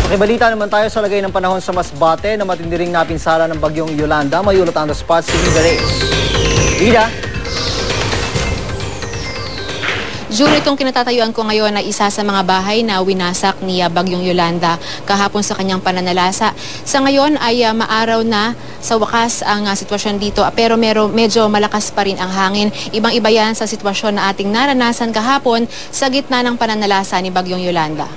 Nakibalita naman tayo sa lagay ng panahon sa Masbate na matindi ring napinsala ng bagyong Yolanda. May ulot on the spot si Rida Reyes. Rida? Juro, itong kinatatayuan ko ngayon ay isa sa mga bahay na winasak ni Bagyong Yolanda kahapon sa kanyang pananalasa. Sa ngayon ay maaraw na sa wakas ang sitwasyon dito, pero medyo malakas pa rin ang hangin. Ibang-iba yan sa sitwasyon na ating naranasan kahapon sa gitna ng pananalasa ni Bagyong Yolanda.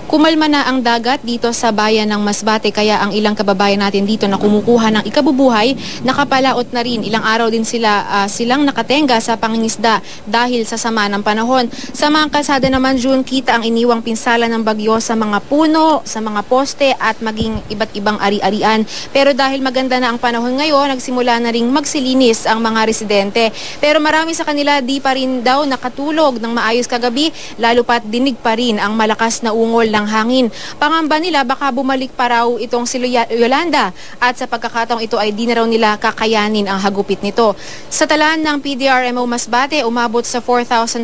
Kumalma na ang dagat dito sa bayan ng Masbate, kaya ang ilang kababayan natin dito na kumukuha ng ikabubuhay nakapalaot na rin. Ilang araw din silang nakatenga sa pangingisda dahil sa sama ng panahon. Sa mga kalsada naman, June, kita ang iniwang pinsala ng bagyo sa mga puno, sa mga poste at maging iba't ibang ari-arian. Pero dahil maganda na ang panahon ngayon, nagsimula na ring magsilinis ang mga residente. Pero marami sa kanila di pa rin daw nakatulog ng maayos kagabi, lalo pat dinig pa rin ang malakas na ungol ng hangin. Pangamba nila baka bumalik pa raw itong si Yolanda at sa pagkakataong ito ay di na raw nila kakayanin ang hagupit nito. Sa talan ng PDRMO Masbate, umabot sa 4,501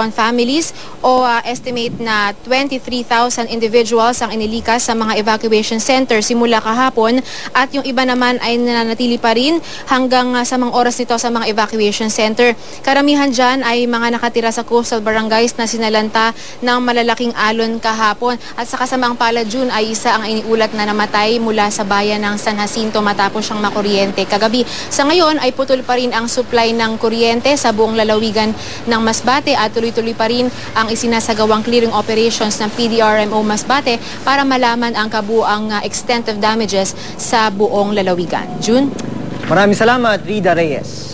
families o estimate na 23,000 individuals ang inilikas sa mga evacuation center simula kahapon, at yung iba naman ay nananatili pa rin hanggang sa mga oras nito sa mga evacuation center. Karamihan dyan ay mga nakatira sa coastal barangays na sinalanta ng malalaking alon kahapon. At sa kasamang palad, June, ay isa ang iniulat na namatay mula sa bayan ng San Jacinto matapos siyang makuryente kagabi. Sa ngayon ay putol pa rin ang supply ng kuryente sa buong lalawigan ng Masbate at tuloy-tuloy pa rin ang isinasagawang clearing operations ng PDRMO Masbate para malaman ang kabuang extent of damages sa buong lalawigan. June? Maraming salamat, Rida Reyes.